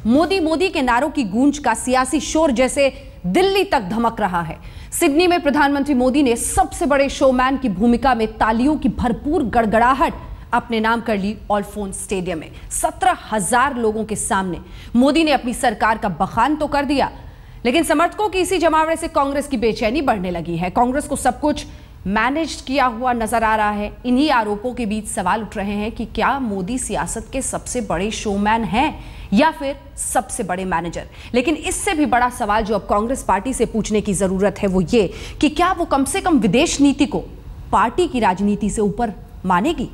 मोदी मोदी के नारों की गूंज का सियासी शोर जैसे दिल्ली तक धमक रहा है। सिडनी में प्रधानमंत्री मोदी ने सबसे बड़े शोमैन की भूमिका में तालियों की भरपूर गड़गड़ाहट अपने नाम कर ली। ऑलफोन्स स्टेडियम में 17,000 लोगों के सामने मोदी ने अपनी सरकार का बखान तो कर दिया, लेकिन समर्थकों की इसी जमावड़े से कांग्रेस की बेचैनी बढ़ने लगी है। कांग्रेस को सब कुछ मैनेज किया हुआ नजर आ रहा है। इन्हीं आरोपों के बीच सवाल उठ रहे हैं कि क्या मोदी सियासत के सबसे बड़े शोमैन हैं या फिर सबसे बड़े मैनेजर। लेकिन इससे भी बड़ा सवाल जो अब कांग्रेस पार्टी से पूछने की जरूरत है वो ये कि क्या वो कम से कम विदेश नीति को पार्टी की राजनीति से ऊपर मानेगी।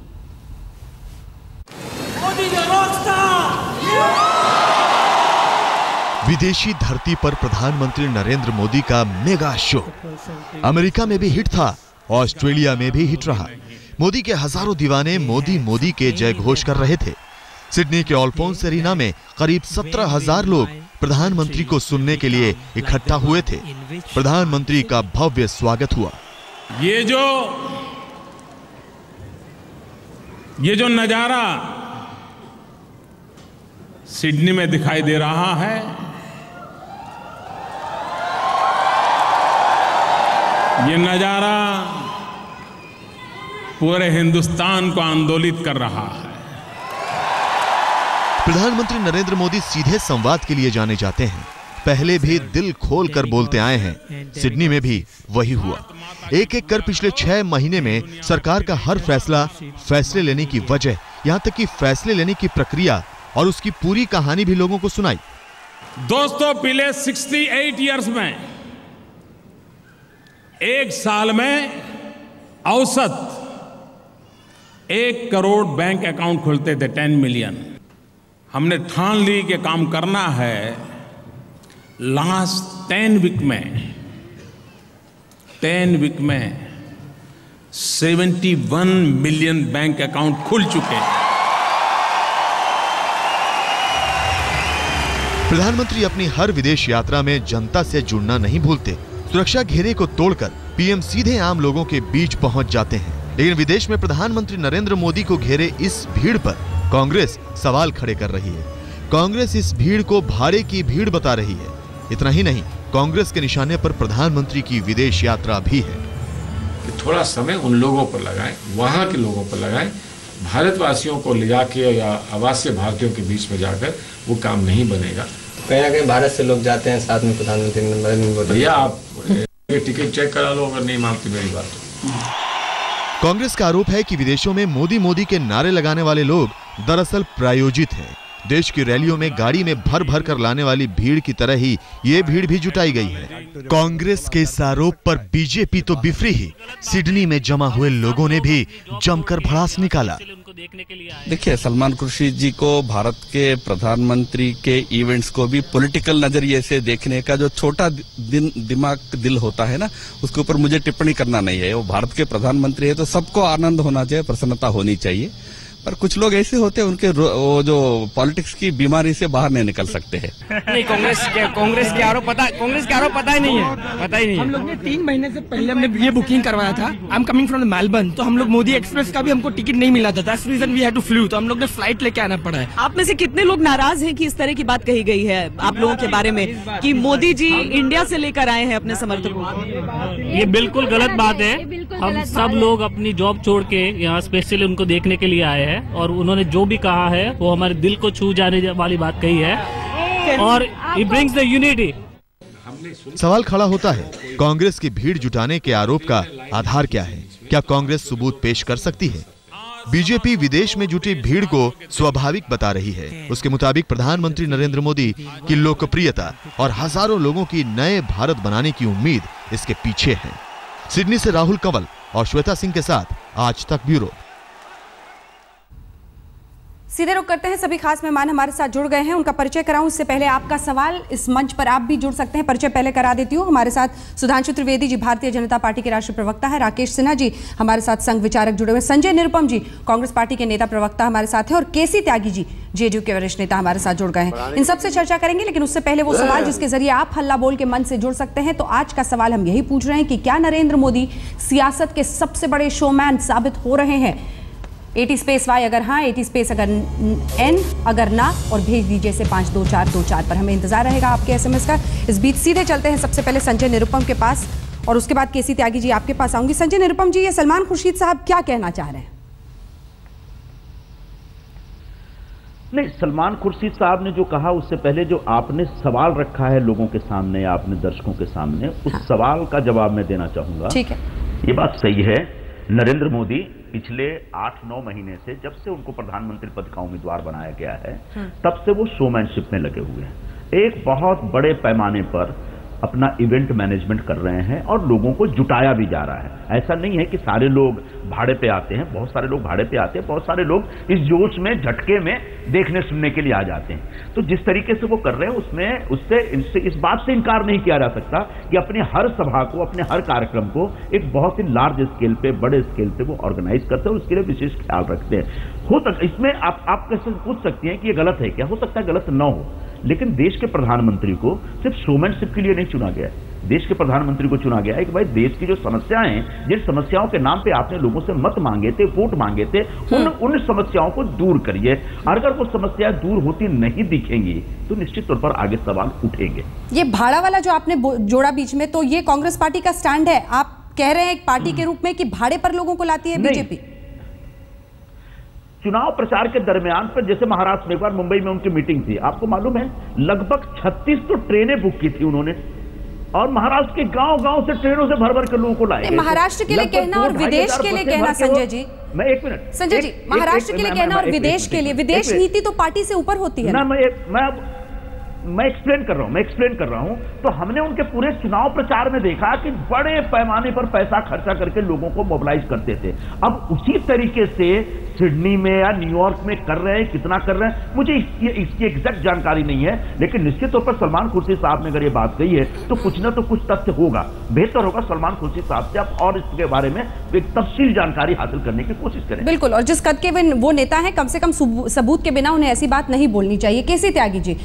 विदेशी धरती पर प्रधानमंत्री नरेंद्र मोदी का मेगा शो अमेरिका में भी हिट था, ऑस्ट्रेलिया में भी हिट रहा। मोदी के हजारों दीवाने मोदी मोदी के जय घोष कर रहे थे। सिडनी के ऑलफोन्स एरिना में करीब 17,000 लोग प्रधानमंत्री को सुनने के लिए इकट्ठा हुए थे। प्रधानमंत्री का भव्य स्वागत हुआ। ये जो नजारा सिडनी में दिखाई दे रहा है, ये नजारा पूरे हिंदुस्तान को आंदोलित कर रहा है। प्रधानमंत्री नरेंद्र मोदी सीधे संवाद के लिए जाने जाते हैं। पहले भी दिल खोल कर बोलते आए हैं। सिडनी में भी वही हुआ। एक एक कर पिछले 6 महीने में सरकार का हर फैसले लेने की वजह, यहां तक कि फैसले लेने की प्रक्रिया और उसकी पूरी कहानी भी लोगों को सुनाई। दोस्तों, पिछले 68 इयर्स में एक साल में औसत 1 करोड़ बैंक अकाउंट खुलते थे, 10 मिलियन। हमने ठान ली कि काम करना है। लास्ट 10 वीक में 71 मिलियन बैंक अकाउंट खुल चुके हैं। प्रधानमंत्री अपनी हर विदेश यात्रा में जनता से जुड़ना नहीं भूलते। सुरक्षा घेरे को तोड़कर पीएम सीधे आम लोगों के बीच पहुंच जाते हैं। लेकिन विदेश में प्रधानमंत्री नरेंद्र मोदी को घेरे इस भीड़ पर कांग्रेस सवाल खड़े कर रही है। कांग्रेस इस भीड़ को भाड़े की भीड़ बता रही है। इतना ही नहीं, कांग्रेस के निशाने पर प्रधानमंत्री की विदेश यात्रा भी है। कि थोड़ा समय उन लोगों पर लगाएं, वहां के लोगों पर लगाएं। भारतवासियों को ले जाके या आवासीय भारतीयों के बीच में जाकर वो काम नहीं बनेगा। कहीं ना कहीं भारत से लोग जाते हैं साथ में प्रधानमंत्री नरेंद्र मोदी। भैया, आप टिकट चेक करा लो अगर नहीं मानती मेरी बात। कांग्रेस का आरोप है कि विदेशों में मोदी मोदी के नारे लगाने वाले लोग दरअसल प्रायोजित हैं। देश की रैलियों में गाड़ी में भर भर कर लाने वाली भीड़ की तरह ही ये भीड़ भी जुटाई गई है। कांग्रेस के इस आरोप पर बीजेपी तो बिफरी ही, सिडनी में जमा हुए लोगों ने भी जमकर भड़ास निकाला। देखिए, सलमान खुर्शीद जी को भारत के प्रधानमंत्री के इवेंट्स को भी पॉलिटिकल नजरिए से देखने का जो छोटा दिल होता है ना, उसके ऊपर मुझे टिप्पणी करना नहीं है। वो भारत के प्रधानमंत्री है तो सबको आनंद होना चाहिए, प्रसन्नता होनी चाहिए। पर कुछ लोग ऐसे होते हैं, उनके वो जो पॉलिटिक्स की बीमारी से बाहर नहीं निकल सकते हैं। नहीं, कांग्रेस के आरोप पता ही नहीं है। हम लोग ने 3 महीने से पहले हमने ये बुकिंग करवाया था। I am coming from Melbourne, तो हम लोग मोदी एक्सप्रेस का भी हमको टिकट नहीं मिला था। That's reason we had to flew, तो हम लोग ने फ्लाइट लेके आना पड़ा है। आप में से कितने लोग नाराज हैं कि इस तरह की बात कही गई है आप लोगों के बारे में कि मोदी जी इंडिया से लेकर आए हैं अपने समर्थकों को? ये बिल्कुल गलत बात है। हम सब लोग अपनी जॉब छोड़ के यहाँ स्पेशली उनको देखने के लिए आए हैं और उन्होंने जो भी कहा है वो हमारे दिल को छू जाने वाली बात कही है और इट ब्रिंग्स द यूनिटी। सवाल खड़ा होता है, कांग्रेस की भीड़ जुटाने के आरोप का आधार क्या है? क्या कांग्रेस सबूत पेश कर सकती है? बीजेपी विदेश में जुटी भीड़ को स्वाभाविक बता रही है। उसके मुताबिक प्रधानमंत्री नरेंद्र मोदी की लोकप्रियता और हजारों लोगों की नए भारत बनाने की उम्मीद इसके पीछे है। सिडनी से राहुल कंवल और श्वेता सिंह के साथ आज तक ब्यूरो। सीधे रुख करते हैं, सभी खास मेहमान हमारे साथ जुड़ गए हैं, उनका परिचय कराऊं। इससे पहले आपका सवाल इस मंच पर आप भी जुड़ सकते हैं। परिचय पहले करा देती हूँ। हमारे साथ सुधांशु त्रिवेदी जी भारतीय जनता पार्टी के राष्ट्रीय प्रवक्ता है, राकेश सिन्हा जी हमारे साथ संघ विचारक जुड़े हुए, संजय निरुपम जी कांग्रेस पार्टी के नेता प्रवक्ता हमारे साथ है और केसी त्यागी जी जेडीयू के वरिष्ठ नेता हमारे साथ जुड़ गए हैं। इन सबसे चर्चा करेंगे, लेकिन उससे पहले वो सवाल जिसके जरिए आप हल्ला बोल के मंच से जुड़ सकते हैं। तो आज का सवाल हम यही पूछ रहे हैं कि क्या नरेंद्र मोदी सियासत के सबसे बड़े शोमैन साबित हो रहे हैं? 80 स्पेस Y अगर हाँ, 80 स्पेस अगर N अगर ना, और भेज दीजिए इसे 52424 पर। हमें इंतजार रहेगा आपके SMS का। इस बीच सीधे चलते हैं सबसे पहले संजय निरुपम के पास, और उसके बाद केसी त्यागी जी आपके पास आऊंगी। संजय निरुपम जी, ये सलमान खुर्शीद साहब क्या कहना चाह रहे हैं? नहीं, सलमान खुर्शीद साहब ने जो कहा उससे पहले जो आपने सवाल रखा है लोगों के सामने या अपने दर्शकों के सामने, उस सवाल का जवाब मैं देना चाहूंगा। ठीक है, ये बात सही है, नरेंद्र मोदी पिछले 8-9 महीने से, जब से उनको प्रधानमंत्री पद का उम्मीदवार बनाया गया है, तब से वो शोमैनशिप में लगे हुए हैं। एक बहुत बड़े पैमाने पर अपना इवेंट मैनेजमेंट कर रहे हैं और लोगों को जुटाया भी जा रहा है। ऐसा नहीं है कि सारे लोग भाड़े पे आते हैं, बहुत सारे लोग भाड़े पे आते हैं, बहुत सारे लोग इस जोश में, झटके में देखने सुनने के लिए आ जाते हैं। तो जिस तरीके से वो कर रहे हैं उसमें उससे इस बात से इनकार नहीं किया जा सकता कि अपने हर सभा को, अपने हर कार्यक्रम को एक बहुत ही लार्ज स्केल पे, बड़े स्केल पे वो ऑर्गेनाइज करते हैं और उसके लिए विशेष ख्याल रखते हैं। हो सकता इसमें आप कैसे पूछ सकती हैं कि ये गलत है क्या? हो सकता है गलत न हो, लेकिन देश के प्रधानमंत्री को सिर्फ शोमैनशिप के लिए नहीं चुना गया है। देश के प्रधानमंत्री को चुना गया है कि भाई देश की जो समस्याएं हैं, जिन समस्याओं के नाम पे आपने लोगों से मत मांगे थे, वोट मांगे थे, उन समस्याओं को दूर करिए। अगर वो समस्याएं दूर होती नहीं दिखेंगी तो निश्चित तौर पर आगे सवाल उठेंगे। ये भाड़ा वाला जो आपने जोड़ा बीच में, तो ये कांग्रेस पार्टी का स्टैंड है? आप कह रहे हैं एक पार्टी के रूप में कि भाड़े पर लोगों को लाती है बीजेपी? चुनाव प्रचार के दरमियान पर, जैसे महाराष्ट्र में एक बार मुंबई में उनकी मीटिंग थी, आपको मालूम है लगभग 36 तो ट्रेनें बुक की थी उन्होंने, और महाराष्ट्र के गांव-गांव से ट्रेनों से भर-भर के लोगों को लाए। महाराष्ट्र के लिए कहना और विदेश के लिए कहना, संजय जी, मैं एक मिनट, संजय जी, महाराष्ट्र के लिए कहना और विदेश के लिए, विदेश नीति तो पार्टी से ऊपर होती है ना। मैं एक्सप्लेन कर रहा हूं। तो हमने उनके पूरे चुनाव प्रचार में देखा कि बड़े पैमाने पर पैसा खर्चा करके लोगों को मोबिलाइज करते थे। अब उसी तरीके से सिडनी में या न्यूयॉर्क में कर रहे हैं, कितना कर रहे हैं मुझे इसकी एग्जैक्ट जानकारी नहीं है, लेकिन निश्चित तौर पर सलमान खुर्शीद साहब ने अगर ये बात कही है तो कुछ ना तो कुछ तथ्य होगा। बेहतर होगा सलमान खुर्शीद साहब से आप और इसके बारे में एक तफसील जानकारी हासिल करने की कोशिश करें। बिल्कुल, और जिस कद के वो नेता है, कम से कम सबूत के बिना उन्हें ऐसी बात नहीं बोलनी चाहिए। केसी त्यागी जी,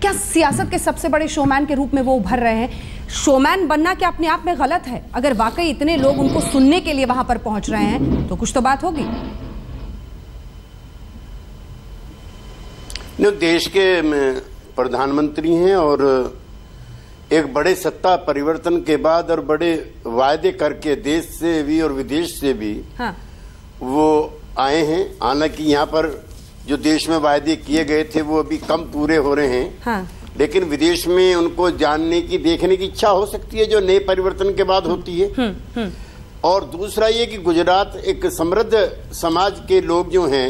क्या सियासत के सबसे बड़े शोमैन के रूप में वो उभर रहे हैं? शोमैन बनना क्या अपने आप में गलत है? अगर वाकई इतने लोग उनको सुनने के लिए वहां पर पहुंच रहे हैं तो कुछ तो बात होगी। देश के प्रधानमंत्री हैं और एक बड़े सत्ता परिवर्तन के बाद और बड़े वायदे करके देश से भी और विदेश से भी वो आए हैं। हालांकि यहाँ पर जो देश में वायदे किए गए थे वो अभी कम पूरे हो रहे हैं, लेकिन विदेश में उनको जानने की, देखने की इच्छा हो सकती है जो नए परिवर्तन के बाद होती है। और दूसरा ये कि गुजरात एक समृद्ध समाज के लोग जो हैं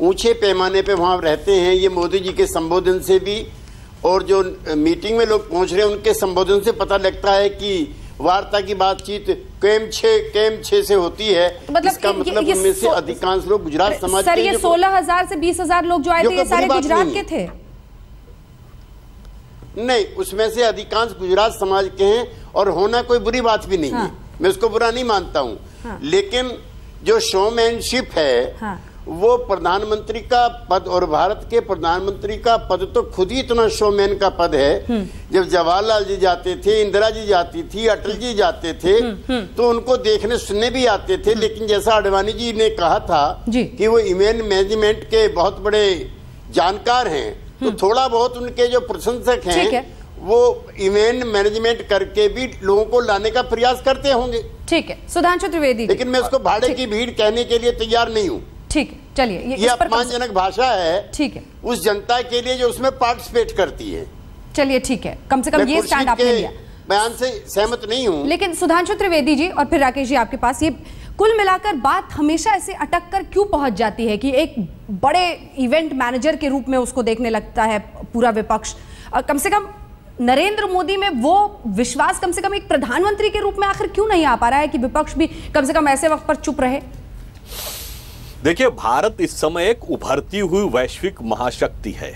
ऊंचे पैमाने पे वहां रहते हैं। ये मोदी जी के संबोधन से भी और जो मीटिंग में लोग पहुंच रहे हैं उनके संबोधन से पता लगता है कि वार्ता की बातचीत केम छे से होती है। इसका मतलब उनमें से अधिकांश लोग गुजरात समाज के। सर, ये 16,000 से 20,000 लोग जो आए थे, ये सारे गुजरात के थे? नहीं, उसमें से अधिकांश गुजरात समाज के हैं और होना कोई बुरी बात भी नहीं है, मैं उसको बुरा नहीं मानता हूं। लेकिन जो शोमैनशिप है वो प्रधानमंत्री का पद, और भारत के प्रधानमंत्री का पद तो खुद ही इतना शोमैन का पद है। जब जवाहरलाल जी जाते थे, इंदिरा जी जाती थी, अटल जी जाते थे तो उनको देखने सुनने भी आते थे। लेकिन जैसा आडवाणी जी ने कहा था कि वो इवेंट मैनेजमेंट के बहुत बड़े जानकार हैं, तो थोड़ा बहुत उनके जो प्रशंसक हैं वो इवेंट मैनेजमेंट करके भी लोगों को लाने का प्रयास करते होंगे। ठीक है, सुधांशु त्रिवेदी, लेकिन मैं उसको भाड़े की भीड़ कहने के लिए तैयार नहीं हूँ। ठीक है, चलिए, ये अपमानजनक भाषा है। ठीक है, उस जनता के लिए जो उसमें पार्टिसिपेट करती है। चलिए ठीक है, कम से कम ये स्टैंड आपने लिया। बयान से सहमत नहीं हूँ। लेकिन सुधांशु त्रिवेदी जी और फिर राकेश जी आपके पास, ये कुल मिलाकर बात हमेशा ऐसे अटक कर क्यों पहुंच जाती है कि एक बड़े इवेंट मैनेजर के रूप में उसको देखने लगता है पूरा विपक्ष? कम से कम नरेंद्र मोदी में वो विश्वास कम से कम एक प्रधानमंत्री के रूप में आखिर क्यों नहीं आ पा रहा है कि विपक्ष भी कम से कम ऐसे वक्त पर चुप रहे? देखिए, भारत इस समय एक उभरती हुई वैश्विक महाशक्ति है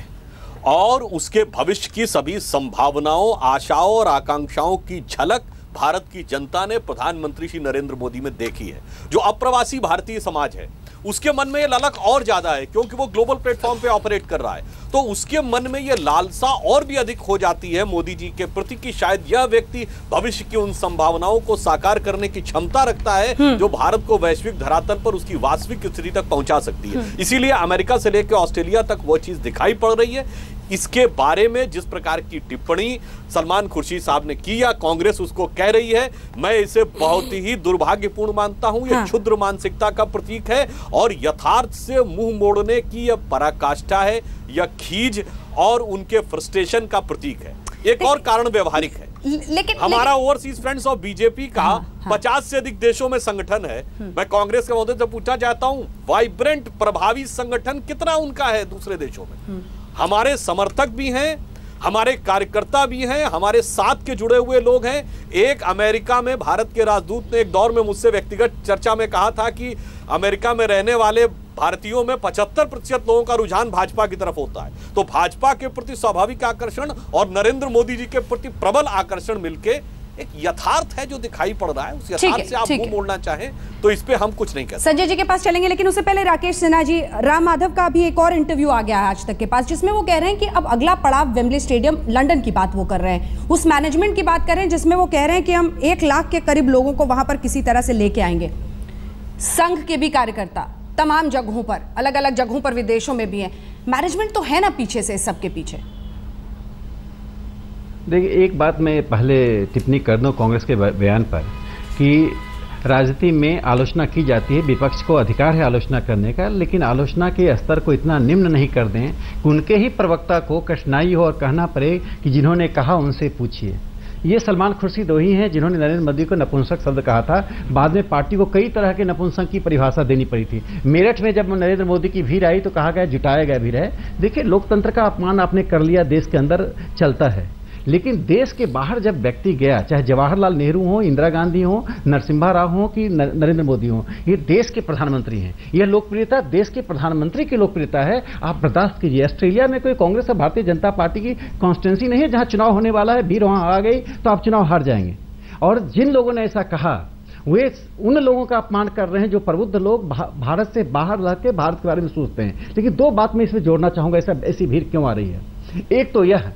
और उसके भविष्य की सभी संभावनाओं, आशाओं और आकांक्षाओं की झलक भारत की जनता ने प्रधानमंत्री श्री नरेंद्र मोदी में देखी है। जो अप्रवासी भारतीय समाज है उसके मन में ये ललक और ज्यादा है, क्योंकि वो ग्लोबल प्लेटफॉर्म पे ऑपरेट कर रहा है, तो उसके मन में ये लालसा और भी अधिक हो जाती है मोदी जी के प्रति कि शायद यह व्यक्ति भविष्य की उन संभावनाओं को साकार करने की क्षमता रखता है जो भारत को वैश्विक धरातल पर उसकी वास्तविक स्थिति तक पहुंचा सकती है। इसीलिए अमेरिका से लेकर ऑस्ट्रेलिया तक वो चीज दिखाई पड़ रही है। इसके बारे में जिस प्रकार की टिप्पणी सलमान खुर्शीद साहब ने की या कांग्रेस उसको कह रही है, मैं इसे बहुत ही दुर्भाग्यपूर्ण मानता हूं। यह क्षुद्र मानसिकता का प्रतीक है और यथार्थ से मुंह मोड़ने की यह पराकाष्ठा है, यह खीज और उनके फ्रस्ट्रेशन का प्रतीक है। एक और कारण व्यवहारिक है, लेकिन हमारा ओवरसीज फ्रेंड्स ऑफ बीजेपी का 50 से अधिक देशों में संगठन है। मैं कांग्रेस के महोदय से पूछना चाहता हूं, वाइब्रेंट प्रभावी संगठन कितना उनका है दूसरे देशों में? हमारे समर्थक भी हैं, हमारे कार्यकर्ता भी हैं, हमारे साथ के जुड़े हुए लोग हैं। एक अमेरिका में भारत के राजदूत ने एक दौर में मुझसे व्यक्तिगत चर्चा में कहा था कि अमेरिका में रहने वाले भारतीयों में 75% लोगों का रुझान भाजपा की तरफ होता है। तो भाजपा के प्रति स्वाभाविक आकर्षण और नरेंद्र मोदी जी के प्रति प्रबल आकर्षण मिलके एक यथार्थ है जो दिखाई पड़ रहा है। उस यथार्थ से आप मुंह मोड़ना चाहें तो इस पे हम कुछ नहीं कर सकते। संजय जी के पास चलेंगे, लेकिन उससे पहले राकेश सिन्हा जी, राम माधव का भी एक और इंटरव्यू आ गया है आज तक के पास, जिसमें वो कह रहे हैं कि अब अगला पड़ाव वेम्बली स्टेडियम लंदन की बात वो कर रहे हैं, उस मैनेजमेंट की बात कर रहे हैं जिसमें वो कह रहे हैं कि हम 1 लाख के करीब लोगों को वहां पर किसी तरह से लेके आएंगे। संघ के भी कार्यकर्ता तमाम जगहों पर, अलग अलग जगहों पर, विदेशों में भी हैं। मैनेजमेंट तो है ना पीछे से, सबके पीछे। देखिए, एक बात मैं पहले टिप्पणी कर दूं कांग्रेस के बयान पर कि राजनीति में आलोचना की जाती है, विपक्ष को अधिकार है आलोचना करने का, लेकिन आलोचना के स्तर को इतना निम्न नहीं कर दें कि उनके ही प्रवक्ता को कठिनाई हो और कहना पड़े कि जिन्होंने कहा उनसे पूछिए। ये सलमान खुर्शीद वही हैं जिन्होंने नरेंद्र मोदी को नपुंसक शब्द कहा था। बाद में पार्टी को कई तरह के नपुंसक की परिभाषा देनी पड़ी थी। मेरठ में जब नरेंद्र मोदी की भीड़ आई तो कहा गया जुटाया गया भीड़ है। देखिए, लोकतंत्र का अपमान आपने कर लिया, देश के अंदर चलता है, लेकिन देश के बाहर जब व्यक्ति गया, चाहे जवाहरलाल नेहरू हो, इंदिरा गांधी हो, नरसिम्हा राव हो कि नरेंद्र मोदी हो, ये देश के प्रधानमंत्री हैं। यह लोकप्रियता देश के प्रधानमंत्री की लोकप्रियता है, आप बर्दाश्त कीजिए। ऑस्ट्रेलिया में कोई कांग्रेस और भारतीय जनता पार्टी की कॉन्स्टिट्यूंसी नहीं है जहां चुनाव होने वाला है, भीड़ वहां आ गई तो आप चुनाव हार जाएंगे। और जिन लोगों ने ऐसा कहा वे उन लोगों का अपमान कर रहे हैं जो प्रबुद्ध लोग भारत से बाहर रह के भारत के बारे में सोचते हैं। लेकिन 2 बात मैं इसमें जोड़ना चाहूंगा, ऐसी भीड़ क्यों आ रही है। एक तो यह,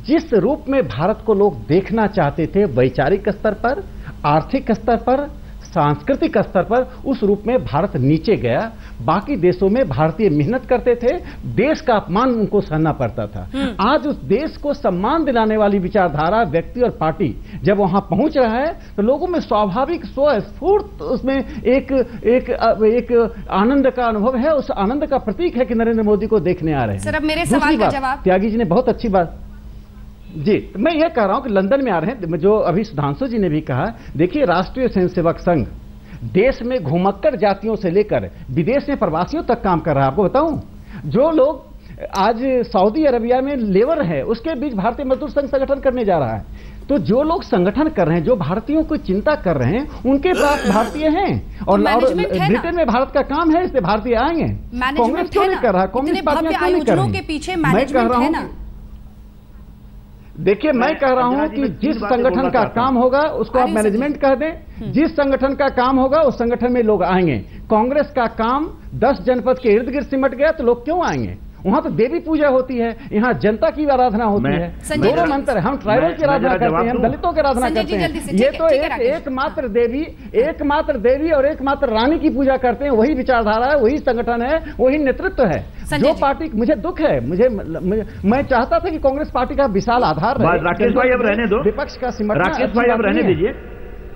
जिस रूप में भारत को लोग देखना चाहते थे वैचारिक स्तर पर, आर्थिक स्तर पर, सांस्कृतिक स्तर पर, उस रूप में भारत नीचे गया। बाकी देशों में भारतीय मेहनत करते थे, देश का अपमान उनको सहना पड़ता था। आज उस देश को सम्मान दिलाने वाली विचारधारा, व्यक्ति और पार्टी जब वहां पहुंच रहा है तो लोगों में स्वाभाविक स्वस्फूर्त उसमें एक आनंद का अनुभव है। उस आनंद का प्रतीक है कि नरेंद्र मोदी को देखने आ रहे हैं। सर, अब मेरे सवाल का जवाब त्यागी जी ने बहुत अच्छी बात जी, मैं ये कह रहा हूं कि लंदन में आ रहे हैं, जो अभी सुधांशु जी ने भी कहा। देखिए, राष्ट्रीय स्वयंसेवक संघ देश में घुमक्कड़ जातियों से लेकर विदेश में प्रवासियों तक काम कर रहा है। आपको बताऊं, जो लोग आज सऊदी अरबिया में लेबर है, उसके बीच भारतीय मजदूर संघ संगठन करने जा रहा है। तो जो लोग संगठन कर रहे हैं, जो भारतीयों को चिंता कर रहे हैं, उनके पास भारतीय हैं। और ब्रिटेन में भारत का काम है, इससे भारतीय आएंगे। कांग्रेस क्यों नहीं कर रहा, कम्युनिस्ट पार्टियां क्यों नहीं कर रही? मैं कह रहा हूं, देखिए, मैं कह रहा हूं कि जिस संगठन का काम होगा उसको आप मैनेजमेंट कह दें। जिस संगठन का काम होगा उस संगठन में लोग आएंगे। कांग्रेस का काम 10 जनपद के इर्द गिर्द सिमट गया तो लोग क्यों आएंगे? वहां तो देवी पूजा होती है, यहाँ जनता की आराधना होती है। दोनों मंत्र है, हम ट्राइबल की आराधना करते हैं, हम दलितों की आराधना करते हैं। ये तो एकमात्र देवी और एकमात्र रानी की पूजा करते हैं। वही विचारधारा है, वही संगठन है, वही नेतृत्व है। जो पार्टी, मुझे दुख है, मैं चाहता था कि कांग्रेस पार्टी का विशाल आधार रहे। राकेश भाई अब रहने दो, विपक्ष का सिमटना। राकेश भाई अब रहने दीजिए।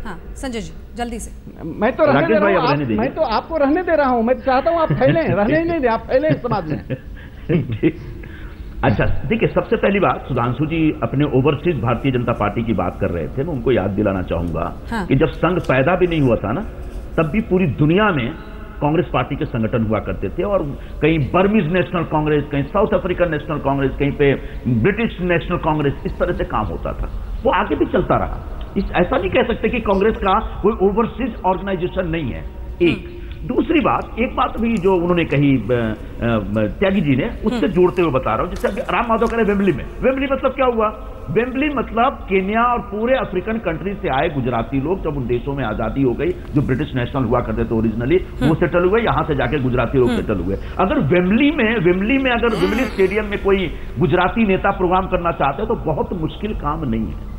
हाँ, संजय जी जल्दी से। मैं तो रहने दे रहा हूं, मैं तो आपको रहने दे रहा हूं। मैं चाहता हूं आप फैलें, रहने ही नहीं दे, आप फैलें समाज में। अच्छा, देखिए, सबसे पहली बात, सुधांशु जी अपने ओवरसीज भारतीय जनता पार्टी की बात कर रहे थे। मैं उनको याद दिलाना चाहूंगा कि जब संघ पैदा भी नहीं हुआ था ना, तब भी पूरी दुनिया में कांग्रेस पार्टी के संगठन हुआ करते थे। और कहीं बर्मीज नेशनल कांग्रेस, कहीं साउथ अफ्रीकन नेशनल कांग्रेस, कहीं पे ब्रिटिश नेशनल कांग्रेस, इस तरह से काम होता था। वो आगे भी चलता रहा। ऐसा नहीं कह सकते कि कांग्रेस का कोई ओवरसीज ऑर्गेनाइजेशन नहीं है। एक दूसरी बात, एक बात भी जो उन्होंने कही त्यागी जी ने, उससे जोड़ते हुए बता रहा हूं। जैसे राम माधव कह रहे वेम्बली में, वेम्बली मतलब क्या हुआ? वेम्बली मतलब केन्या और पूरे अफ्रीकन कंट्री से आए गुजराती लोग, जब उन देशों में आजादी हो गई, जो ब्रिटिश नेशनल हुआ करते थे ओरिजिनली, वो सेटल हुए, यहां से जाके गुजराती लोग सेटल हुए। अगर वेम्बली स्टेडियम में कोई गुजराती नेता प्रोग्राम करना चाहते हैं तो बहुत मुश्किल काम नहीं है,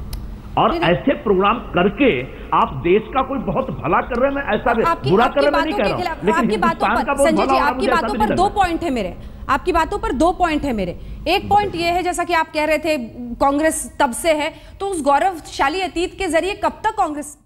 और ऐसे प्रोग्राम करके आप देश का कोई बहुत भला कर रहे हैं। मैं ऐसा बुरा कर रहे मैं नहीं कह रहा हूं, लेकिन हिंदुस्तान का बहुत भला, आपकी बातों पर 2 पॉइंट है मेरे, आपकी बातों पर 2 पॉइंट है मेरे। एक पॉइंट ये है, जैसा कि आप कह रहे थे कांग्रेस तब से है, तो उस गौरवशाली अतीत के जरिए कब तक कांग्रेस